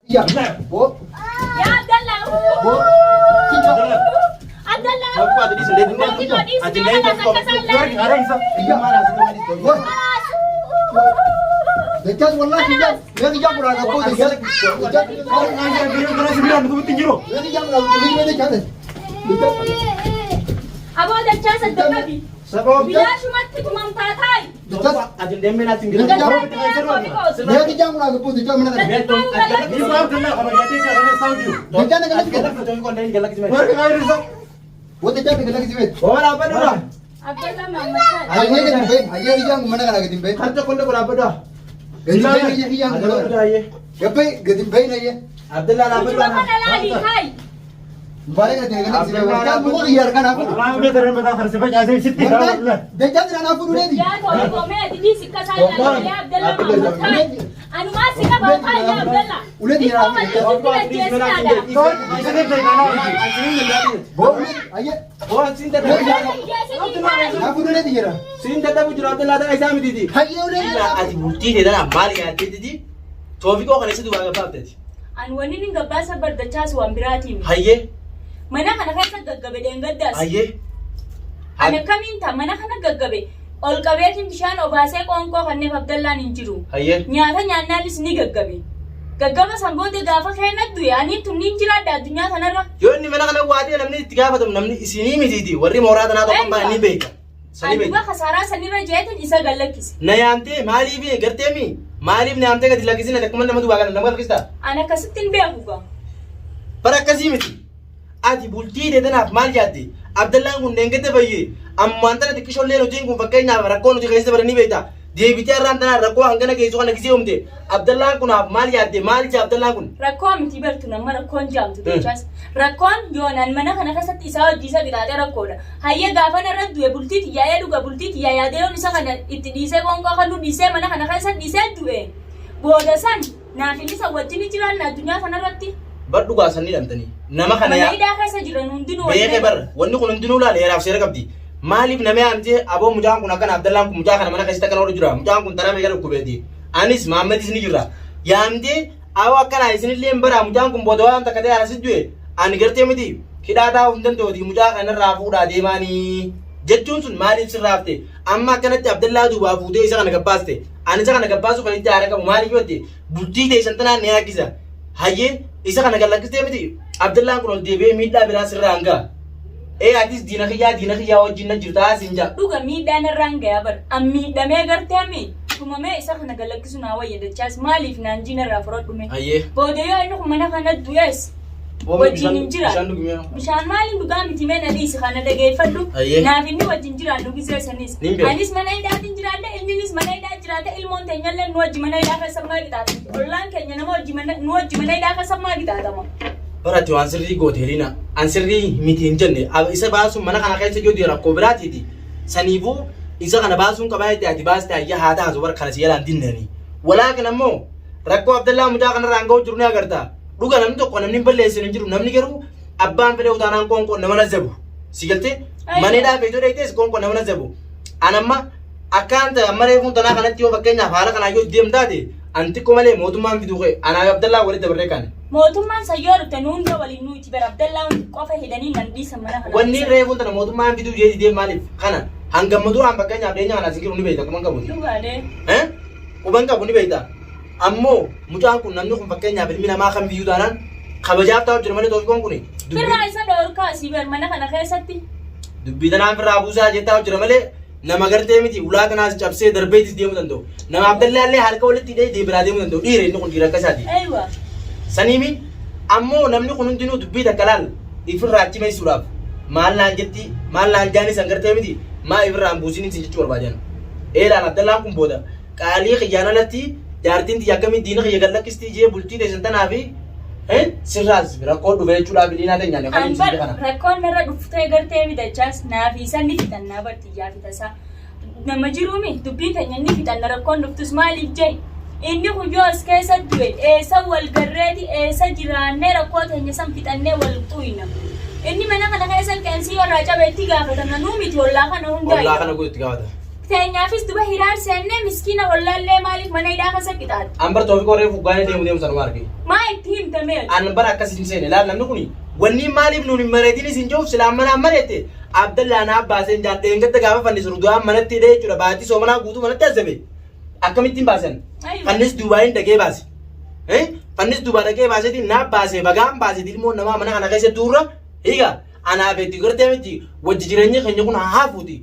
Ya, bu. Ya Abdallah. Bu. Abdallah. Aku ada di sini. Ada lain kau. Ada isa. Iya mana sih? Bu. Dekat wallah hijab. Ya hijab berada bu dekat. Hijab. Orang ngajar biru mana sih bilang betul tinggi loh. Ya hijab berada bu dekat. Dekat. Abu ada chance dagabi. Sebab Bila shumatti tumam tatai. Dekat. ada demi nasi biru. Ya hijab berada bu dekat mana? Ini mau kena apa jadi cara Saudi. Dekat dekat. Kita foto kau lain galak sih. Orang ngajar isa. Bu dekat dekat sini. Orang apa dah? Abdallah Muhammad. Ayah ke timbe, ayah hijab mana kan ke timbe? Harta kau dah berapa dah? Ketimbe ayah hijab Ada mana? dah ye. Gapai ke timbe ayah. Abdullah apa Cuma dah? kana lali kai. Balik ke timbe sini. Kan mau biarkan aku. Orang udah terus betul harus baca asal situ. Dekat dan aku dulu ni. Ya to ko me didi sikka sala ya Abdallah Muhammad kai. Anu masih ka ba kai ya Abdallah. Ulen dia. Bu, ayah. Oh, cinta dah. Aku dulu ni kira. Cinta dah bujur Abdullah dah Aisyah miti. Ayah ulen. Ati bukti ni dah mari ya titi. Tofi kau kan itu baga apa tadi? Anu wani ninga basa bar da chasu ambirati. Haye, Mana kana kai sa gaggabe da ngaddas. haye. Ane kaminta mana kana gaggabe. Ol qabeetin bishaan obaasee qoonqoo kanneen Abdallaan hin jiru. Haye. Nyaata nyaannaanis ni gaggabe. Gaggaba sanboota gaafa kennattu yaanii tunniin jiraadha addunyaa kanarra. Yoo inni mana kana waadee namni itti gaafatamu namni isinii mitiiti warri mooraa tanaa tokko ba'an ni beeka. Sani Aduba beeka. kasaaraa sanirra jeetin isa gallakkise. Na yaamtee maaliif gartee mi? Maaliif na yaamtee gadi lakkisina akkuma nama duwwaa kana nama lakkista? Ana akkasittiin beeku gaa. Bara akkasii miti. Ati bultii deetanaaf maal jaatte? Abdallaan kun deengete bayyee ammaan tana xiqqishoollee nutiin kun fakkeenyaaf rakkoo nuti keessa bara ni beekta. Deebitee irraan tanaa rakkoo hangana geessu kana gisee humte. Abdallaan kunaaf maal jaatte? Maal jaa Abdallaan kun? Rakkoo miti bartu nama rakkoon jaamtu jechaas. Rakkoon yoonaan mana kana keessatti isaa hojii isa bitaatee rakkoodha. Hayyee gaafa narra du'e bultiiti yaa'ee dhuga bultiiti yaa'ee yoon isa kana itti dhiisee qoonqoo kan nu dhiisee mana kana keessa dhiisee du'e. Booda san naaf inni isa wajjin jiraanna addunyaa kanarratti. Badhu gaasanii dhamtanii. Nama kana Mana yaa. hidhaa keessa jiran hundinuu Beekee barra wanni kun hundinuu laala heeraaf seera qabdi. Maaliif nama yaamtee aboo mucaan kun akkana Abdallaan kun mucaa kana mana keessatti akkana oolu jira. Mucaan kun taraa meeqa dhukkubeeti. Anis Maammadis ni jirra. Yaamtee aboo akkana isinillee hin bara mucaan kun booda waan takka ta'e asis du'e. Ani gartee miti hidhaa taa'uu hin danda'uti mucaa kanarraa fuudhaa deemaanii. Jechuun sun maaliif sirraafte amma akkanatti Abdallaa duubaa fuutee isa kana gabbaaste. Ani isa kana gabbaasu kan itti aara qabu maaliif yotte bultii ta'e shantanaan ni haakkisa. Hayyee isa kana gallakkistee miti Abdallaan kun ol deebi'ee miidhaa biraa sirraa hanga. Atis diina kiyyaa wajjin na jirta asin jaa. dhuga miidhaan irraan gayaa bar an miidhamee gartee mi tumamee isa kana galakkisu naa wayya dachaas maaliif naan jiina irraa fudhadhume Hayyee. booda yoo inni kun mana kana du'ees wajjin hin jira bishaan maaliin dhugaa miti mee na dhiisi kana dhageeffadhu Hayyee. naaf inni wajjin jiraan dhugisee sanis Nin beeku. anis mana hidhaatiin jiraadha inninis mana hidhaa jiraata ilmoon teenyallee nu wajji mana hidhaa keessa maa qixaatama ollaan keenya nama wajji nu wajji mana hidhaa keessa maa qixaatama. Baratti waan sirrii goote Heliina. An sirrii miti hin jenne. Isa baasuun mana kana keessa yoo dhiira rakkoo biraatiiti. Saniifuu isa kana baasuun qabaa itti ati baastee ayyaa haa taasisu bara kana si yalaan dinnanii. Walaakin ammoo rakkoo Abdallaa mucaa kanarraa hanga jiru ni agarta. Dhuga namni tokko namni hin balleessin hin jiru namni garuu abbaan fedhe utaanaan qoonqoon nama nazzabu. Si galtee maneedhaa feetoo dheeytees qoonqoon nama nazzabu. An amma akkaan amma reefuun tanaa kanatti yoo fakkeenyaaf haala kanaa yoo deemtaate an xiqqoo malee mootummaan fiduu ka'e anaa Abdallaa walitti dabarree kaane. mootummaan sayyoo dhufte nu hunda waliin nuti bara Abdallaan qofa hidhanii nan dhiisan mana kana Wanni reefuun tana mootummaan fiduu jedhee deem maaliif kana hangammaduu aan fakkeenyaaf dhiyeenya kana asiin ni beekta quban qabu. dhugaalee Quban qabu ni beekta. Ammoo mucaan kun namni kun fakkeenyaaf ilmi namaa kan biyyuu taanaan kabajaaf ta'u jira malee toofikoon kun firraa isa dhoorkaa asii bar mana kana keessatti dubbii tanaan firraa buusaa jettaa jira malee nama gartee miti ulaa kanaas cabsee darbeetis deemuu danda'u. Nama Abdallaa illee harka walitti hidhee biraa deemuu danda'u dhiira inni kun dhiira akkasaati. aywa Saniimi ammoo namni kun hundinuu dubbii takka laal ifirraa achi meessuudhaaf maal naan jetti maal naan jaani san gartee miti maa ifirraan buusin isin jechuu barbaadan. Eelaan Abdallaan kun booda qaalii xiyyaan alatti jaartiin xiyya akkamii diina xiyya gallakkistii jee bultii teessan tanaa fi sirraas rakkoo dhufe jechuudhaaf hidhiinaa ta'e nyaanne kan ibsite kana. rakkoon irra dhuftee gartee bitachaas naaf isa ni fixannaa bartiyyaa fitasaa nama jiruumi dubbii keenya ni fixanna rakkoon dhuftus maaliif jee inni huyyoo as keessa du'e eessa wal garreeti eessa jiraannee rakkoo teenya san fixannee wal xuyna inni mana kana keessa qeensii warraa cabeetti gaafatama nuu miti ollaa kana hundaa Ollaa kana godhutti gaafata. Teenyaafis duba hiraan seennee miskiina ollaallee maaliif mana hidhaa keessa qixaate? An bar toofi koree fuggaanee deemu sanuma arge. Maa itti himtamee? An bar akkasiin seene laal namni kuni wanni maaliif nuun hin mareetiin isin jiruuf silaa manaan mareette Abdallaa naa baaseen jaaddee engatti gaafa fannisu rugaa manatti hidhee jechuudha baatii soomanaa guutuu manatti azabe akkamittiin baasan fannis duubaayin dhaqee baase fannis duubaa dhaqee baasetiin naa baasee bagaan baasetiin immoo namaa mana kana keessa tuurra hiiga anaaf itti gartee miti wajji jireenya keenya kun haafuuti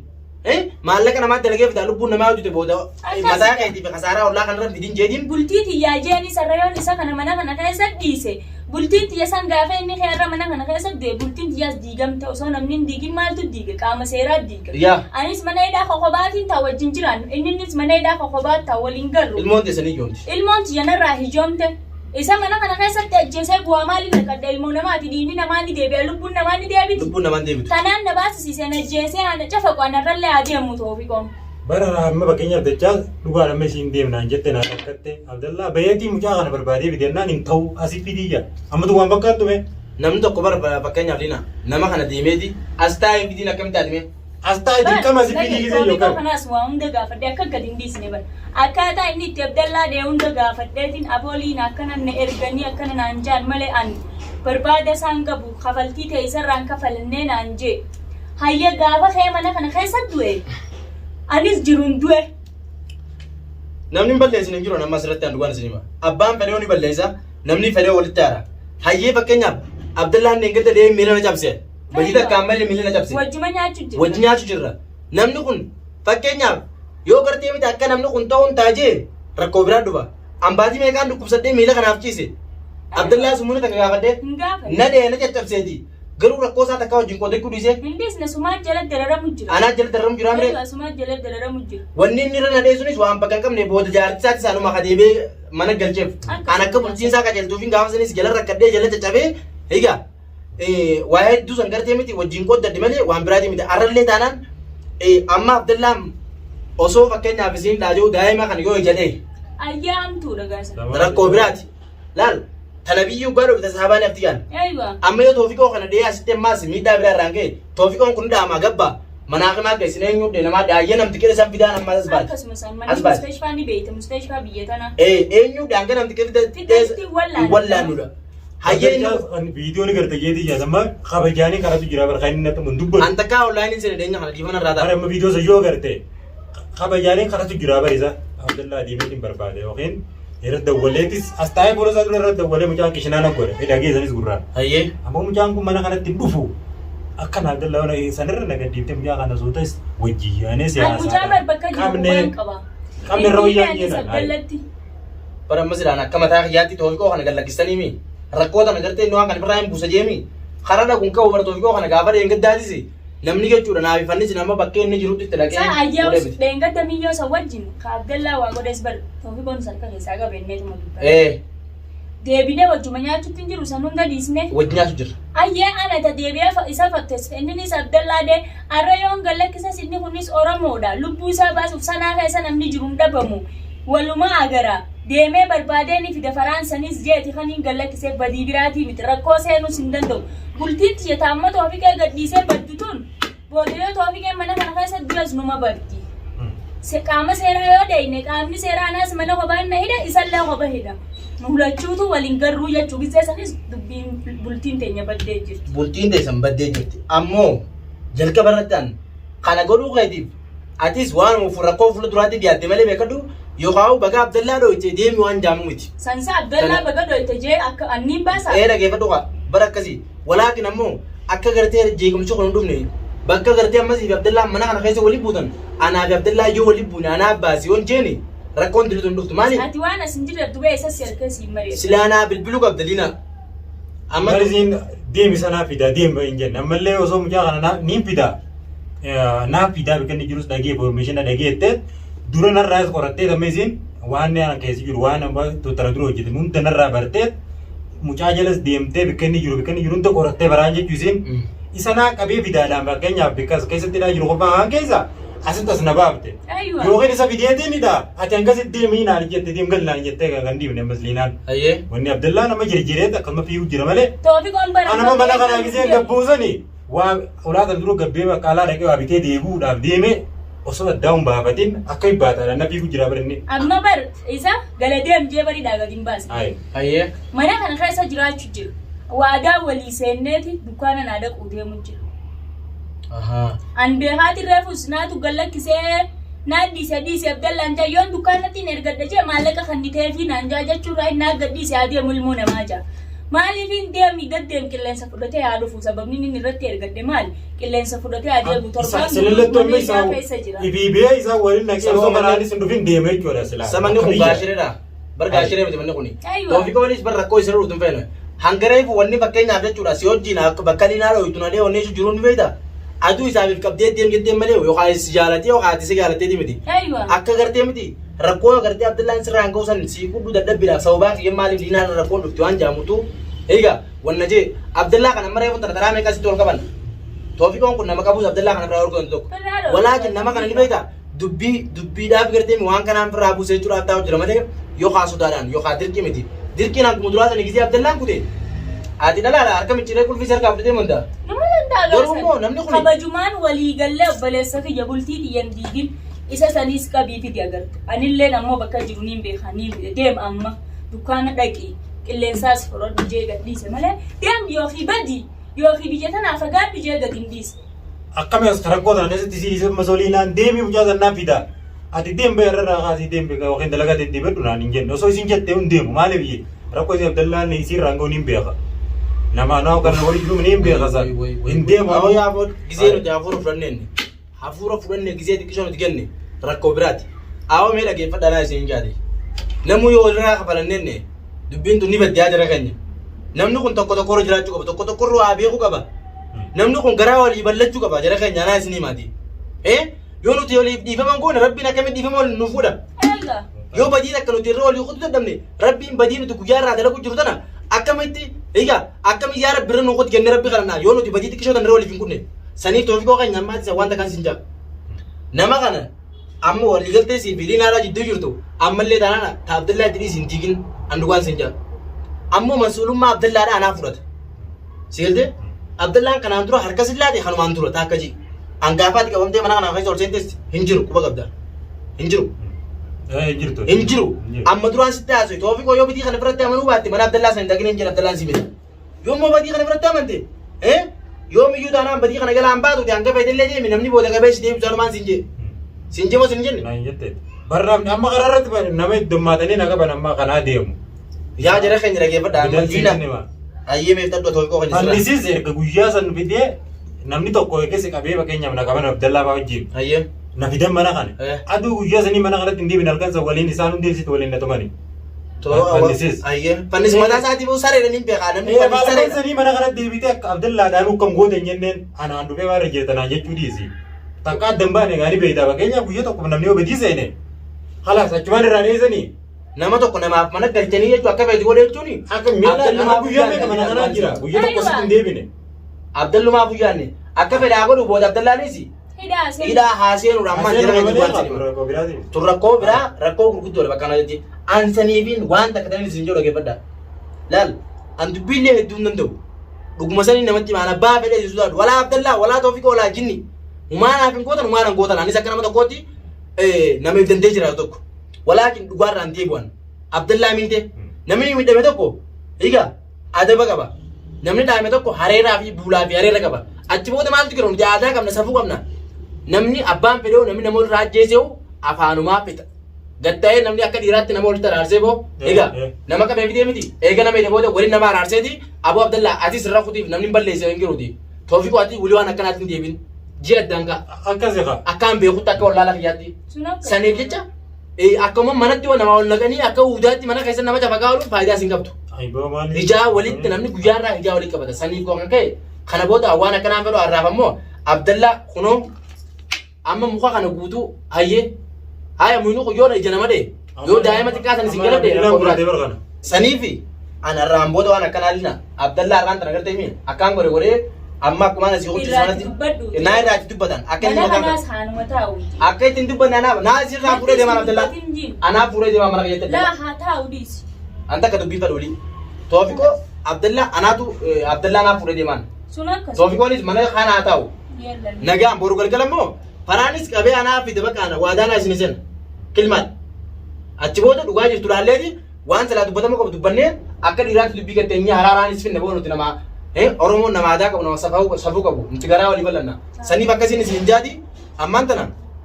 maallaqa namaa dalagee fidaa lubbuun namaa hojjete booda mataa keetiif kasaaraa ollaa kanarra fidin jeetiin bultii tiyyaa jeeni sarrayoon isa kana mana kana keessa dhiise bultiin tiyya san gaafa inni keerra mana kana keessa du'e bultiin tiyyaas diigamte osoo namni hin diigin maaltu diige qaama seeraa diiga anis mana hidhaa kokobaatiin taa wajjin jiraannu innis mana hidhaa kokobaat taa waliin garru ilmoon teessanii ijoomti ilmoon tiyya narraa hijoomte isa mana kana keessatti ajjeesee bu'aa maaliin naqadda ilmoo namaati diinni namaa ni deebi'a lubbuun namaa ni deebiti lubbuun namaa ni deebiti kanaan na baasisiiseen ajjeesee haana cafa qo'anarrallee adeemu toofiqoon bara amma fakkeenyaaf dachaa dhugaa nama isiin deemnaan jette naa rakkatte Abdallaa bayeetii mucaa kana barbaadee fidennaan hin ta'u asii fidiyya ammatu waan fakkaattu mee namni tokko bara fakkeenyaaf lina nama kana deemeeti as taa'ee fidiin akkamitti aadime as taa'ee dirqama asii fidii gisee yookaan kanaas waa hunda gaafadhe akka gadi hin dhiisne bara akkaataa inni itti Abdallaa dee hunda gaafadheetiin abooliin akkana na erganii akkana naan jaan malee an barbaada isaan qabu kafaltii ta'e isarraan kafalannee naan jee hayya gaafa kee mana kana keessa du'e anis jiruun du'e. Namni hin balleessine hin jiru nama asirratti handugaan isin hima. Abbaan fedhee ni balleessa namni fedhee walitti aara. Hayyee fakkeenyaaf Abdallaan deengedda deemee miila na cabse. Bajii takkaan malee miila na cabse. Wajjuma nyaachuu jirra. Wajji nyaachuu jirra. Namni kun fakkeenyaaf yoo gartee miti akka namni kun ta'uun taajee rakkoo biraa dhufa. Ambaatii meeqaan dhukkubsadhee miila kanaaf ciise. Abdallaa sumuun takka gaafadhee na dhee na caccabseeti. Garuu rakkoo isaa takka wajjin qoodee kudhiise. Hindis na sumaa jala dararamu jira. Anaa jala dararamu jira amree. Sumaa jala dararamu jira. Wanni inni irra nadhee sunis waan bakka hin qabne booda jaartisaatti isaanuma kadeebee mana galcheef. An akka bulchiinsaa qajeeltuufiin gaafa sanis jala rakkadhee jala caccabee egaa waa'ee hedduu san gartee miti wajjin qooddadde malee waan biraati miti. Arrallee taanaan amma Abdallaam osoo fakkeenyaaf isiin dhaajoo daa'ima kan yoo jedhee. Ayyaamtuudha gaasa. Rakkoo biraati. Laal. Tanabiyyuu gaadhu bita sahabaani aftiyan. Amma yoo toofiqoo kana dhee asitti maas miidhaa biraa irraan ga'e toofiqoon kun dhaama gabba manaa kamaa keessinee eenyu dhee namaa dhaayyee namti qe'ee san fidaan amma as baate. Akkasumas manni mustashfaa ni beeyte mustashfaa biyya tana. Eenyu dhaanga namti qe'ee wallaannudha. Hayyee viidiyoo ni garta jeetii jaatamma kabajaanii karatu jira bara kan inni natti mun dubbatu. Anta kaa onlaayiniin siree deenya kana dhiifama irraa ta'a. Amma viidiyoo isa yoo garte kabajaanii karatu jira barisa Abdallaa Diimeetiin barbaade yookiin irratti dawwaleetis as taa'ee booda isaa dura irratti dawwalee mucaan kishinaan godhe fedhagee isanis gurraan. Hayyee. Ammoo mucaan kun mana kanatti hin dhufu. Akka Abdallaa sanirra nagaddiiftee mucaa kana sootas wajjiyyaanee siyaasa. Mucaa bakka jiru waan qaba. Qabne irra wayyaan jedhan. Bara amma sidhaan akka mataa kiyyaatti toofiqoo kana gallakkistanii mi rakkoo tana gartee inni waan kana birraa hin buusa jeemi karaa dhaguun ka'u bara toofiqoo kana gaafa dheengaddaatisi namni jechuudha naafifannis nama bakkee inni jirutti itti dhaqee. Saa ayyaa'us dheengadda miyyoo isa wajjin ka Abdallaa waa godhes bar toofiqoon sarka keessaa qabeenneetuma dubbata. Deebinee wajjuma nyaachuutti hin jiru san hunda dhiisne. Wajji nyaatu jira. Ayyee ana ta deebi'ee isa fattes innis Abdallaa dee arra yoon gallakkisas inni kunis Oromoodha lubbuu isaa baasuuf sanaa keessa namni jiru hin dhabamu walumaa agara deemee barbaadee ni fida Faransanis jeeti kan hin gallakkisee badii biraatii miti rakkoo seenuus hin danda'u bultiin tiyya taamma toofiqee gadhiisee baddituun boodayoo toofiqee mana kana keessa duras numa baddi. Qaama seeraa yoo deeyne qaamni seeraa anaas mana kophaan na hidha isallee kopha hidha. Mulachuutu waliin garruu jechuu gisee sanis dubbiin bultiin teenya baddee jirti. Bultiin teessan baddee jirti. Ammoo jalqaba irrattaan kana godhuu keetiif atis waan rakkoo fuula duraatti dhiyaatte malee beekadhu yookaan baga Abdallaa dhoyte deemi waan jaamu miti. Sansa Abdallaa baga dhoyte jee akka anniin baasaa. Dhageeffadhu bara akkasii walaakin ammoo akka gartee jeequmsa kun hin dhufne bakka gartee ammasii fi Abdallaa mana kana keessa waliin buutan anaa fi Abdallaa yoo waliin buune anaa baasii yoon jeeni rakkoon diriitu hin dhuftu maali? Ati waan as hin jirre duba eessas erga siin mari'atu. Silaanaa bilbiluu qabdaliina. Amma isiin deemi sanaa fida deema hin jenne ammallee osoo mucaa kana niin fida naaf fidaa bakka inni jirus dhagee information dhageette dura narraas qorattee tamma isiin waan ana keessa jiru waan amma tottara dura hojjete hunda narraa bartee mucaa jalas deemtee bakka inni jiru hunda qorattee baraan jechuu isiin isa naa qabee fidaadhaan fakkeenyaaf bakka keessatti dhaa jiru qofaa waan keessa asitti as na baafte. Yookiin isa fideetiinidha ati hangasitti deemii naan jette deem gallaan jettee kan diibne ammas liinaan. Wanni Abdallaa nama jirjireet akkasuma fiiguu jira malee. Toofiqoon bara. Anama mana kanaa gisee gabbuusanii waa olaatan dura gabbee bakka alaa dhaqee waa bitee deebi'uudhaaf deeme osoo addaa'uun baafatiin akka hin baataadha na fiigu jira barinni. Amma bar isa galadeem jee barii dhaagatiin baase. Hayyee. Mana kana keessa jiraachuu jira. Waadaa walii seenneeti dukkaana naa dhaquu deemu jira. An beekaati reefus naatu gallakkisee naa dhiise Abdallaan jayyoon dukkaanatti ergadda jee maallaqa kan niteefi naan jaajachuurraa naa gadhiise adeemu ilmoo namaa jaa. Maaliif hin deemi gaddeem qilleensa fudhatee haa dhufu sababni inni irratti ergadde maali qilleensa fudhatee adeemu torbaan silillattoonni isaa ibibee isaa waliin naqee osoo manaanis hin dhufin deeme jechuudha silaa. Samanni kun gaashireedha. Bar gaashiree miti manni kuni. Toofiqa walis bar rakkoo isa dhufuun feene. Hangareefu wanni fakkeenyaaf jechuudha si wajjin bakka diinaa dhooytu na dhee wanni isu jiruun beekta. Aduu isaaf qabdee deem jettee malee yookaan si jaalatee yookaan ati si jaalatteeti miti. Akka gartee miti rakkoo gartee Abdallaan sirraan ga'uusan si kudhu dadhabbiidhaaf sababaa kiyya maaliif diinaa rakkoon dhufti waan jaamutu. Egaa wanna jee Abdallaa kana maree kun tartaraa meeqa sitti ol qaban. Toofiqoon kun nama qabuus Abdallaa kana biraa orgoon tokko. Walaakin nama kana ni beekta dubbiidhaaf gartee waan kanaan biraa buusee jechuudhaaf taa'u jira malee yookaan sodaadhaan yookaan dirqii miti. Dirqiin akkuma duraa sana gisee Abdallaan kute. Ati dhalaadha harka micciiree kulfii sarkaa fudhatee munda. Kabajumaan waliigallee obboleessa kiyya bultii xiyyan diigin isa saniis qabiifiti agarte. Anillee ammoo bakka jiru niin beekanii deem amma dukkaana dhaqii. Qilleensaas fudhadhu jee gadhiise malee deem yookiin badii yookiin biyya tanaaf agaadhu jee gad hin dhiise. Akkami as rakkoo sana keessatti siisee masoliinaan deemii mucaa sannaa fidaa. Ati deem bee irra kaasii deem bee yookiin dalagaa deemtee beddu naan hin jenne osoo isin jettee hin deemu maaliif iyyee rakkoo isin Abdallaan isiin raangoo niin beeka. Nama naaf kan wali jiru niin beeka saa hin deemu. Awwa yaafoo gisee nuti hafuura fudhanneen hafuura fudhannee gisee xiqqisoo nuti kenne rakkoo biraati. Awwa mee dhageeffadhaa isin hin jaate. Namuu yoo walirraa kafalanneen dubbiin tun ni baddaa jira keenya. Namni kun tokko tokko irra jiraachuu qaba. Tokko tokko irra waa beekuu qaba. Namni kun garaa walii ballachuu qaba. Jara keenya anaa isinii maati. Yoo nuti waliif dhiifaman goone rabbiin akkamitti dhiifama waliin nuuf fuudha. Yoo badii akka nuti irra walii kutu dadhabne rabbiin badii nuti guyyaa irraa dalagu jiru tana akkamitti akkamitti yaa rabbi irra nu kutu kenne rabbi kadhannaa yoo nuti badii xiqqishoo tan irra waliif hin kunne. Saniif Toofiqoo keenya ammaatti isa wanta kan sin jaa. Nama kana amma waliigaltee sibiiliin haala jidduu jirtu ammallee taanaan Abdallaa itti dhiisin tiigin andugaan sin jaa. Ammoo mansuulummaa Abdallaadhaa anaa fudhata. Sigalte Abdallaan kanaan dura harka sillaate kanumaan dura taakka ji. Angaafaatti qabamtee mana kanaa keessa ol seentees hin jiru quba qabda. Hin jiru. Hin jiru. Amma duraan sitti haasa'e Toofiqoo yoo badii kana biratti amanuu baatte mana Abdallaa sana hin dhaqne hin jira Abdallaan si miti. Yoo immoo badii kana biratti amante yoo miyyuu taanaan badii kana galaan baatu hangafa illee deemi namni booda qabeessi deebisu sanumaan sin jee. Sin jee moo sin jenne? Barraafni amma karaarratti nama heddummaatanii na qaban amma kanaa deemu. Yaa jara keenya dhageeffadha diina ayyee meeftadhu Toofiqoo keenya sirraa. Annisiis erga guyyaa san fidee namni tokko keessa qabee fakkeenyaaf na qaban Abdallaa fa'aa wajjin. Ayyee. Na fidan mana kana. Aduu guyyaa sanii mana kanatti hin deebine halkan san waliin isaan hundi ibsitu waliin na tumani. Fannisiis. Ayyee. Fannis mataa isaatii boo sareedha ni beekaa namni fannis sareedha. Sanii mana kanatti deebitee akka Abdallaadhaan hukkam goote hin jenneen anaan dhufee waan jirtanaa jechuu dhiisi. Takka addan baane gaarii beeytaa fakkeenyaaf guyyaa tokko namni yoo badii seene. Halaas achumaan irraa dheessanii. Nama tokko namaaf mana galchanii jechuun akka feeti godhe jechuuni. Akka miila guyyaa meeqa mana kanaa jira guyyaa tokko sitti hin deebine. Abdallumaa guyyaanne akka fedhaa godhu booda Abdallaanis hidhaa haaseenuudha ammaan jira kan jiru tun rakkoo biraa rakkoo gurguddoodha bakka kana jetti ansaniifiin waan takka tanin isin jedhu dhageeffadha. Laal an dubbiillee hedduu hin danda'u dhuguma sanii namatti himaan abbaa fedhee isin sodaadhu walaa Abdallaa walaa Toofiqoo walaa jinni humaanaaf hin gootan humaanan gootan anis akka nama tokkootti namaaf dandee jiraatu tokko. Walaakin dhugaarraan deebi'an Abdallaa miite namni miidhame tokko egaa adaba qaba namni dhaame tokko hareeraa fi buulaa fi hareera qaba achi booda maaltu jira nuti aadaa qabna safuu qabna namni abbaan fedhee namni nama irraa ajjeesee afaanumaa fixa gatta'ee namni akka dhiiraatti nama walitti araarsee boo egaa nama qabee fidee miti eega nama hidhe booda waliin nama araarseeti aboo Abdallaa atis irra kutiif namni balleessee hin jiruuti Toofiqoo ati wali waan akkanaatti hin deebin ji'a addaan ka'a akkaan beekutti akka wallaala kiyyaatti saniif jecha akkuma manatti nama wal naqanii akka uudaatti mana keessa nama jafa gaa'uun faayidaa isin qabdu. Ijaa walitti namni guyyaarraa ijaa walitti qabata. Saniif koo kan ka'e kana booda waan akkanaan fedhu har'aaf ammoo Abdallaa kunoo amma muka kana guutuu hayyee haya muyinuu kuyyoodha ija nama dhee yoo daa'ima xiqqaatan isin galadhe saniifi an har'aan booda waan akkanaa lina Abdallaa har'aan tana gartee miin akkaan godhe amma akkuma asii hojii sanatti naa irraa itti dubbatan akka inni akka ittiin dubbanne anaaf naa asirraa fuudhee deemaan Abdallaa anaaf fuudhee deemaan mana keessa laa haa taa'u dhiisi anta akka dubbii fadhu olii Toofiqoo Abdallaa anaatu Abdallaa anaaf fuudhee deemaan Toofiqoonis mana kana haa taa'u nagaan boru galgala immoo Faraanis qabee anaa fide bakka waadaanaa isin sen. Kilmaat. Achi booda dhugaa jirtu laalleeti waan salaa dubbatamu qabu dubbannee akka dhiiraatti dubbii gatteenyaa haraaraanis finne boonu nuti nama Oromoon nama aadaa qabu nama safuu qabu nuti garaa walii bal'anna. Saniif akkasiin isin jaati ammaan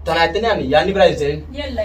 tana itti yaanni biraa jirtanii. Yalla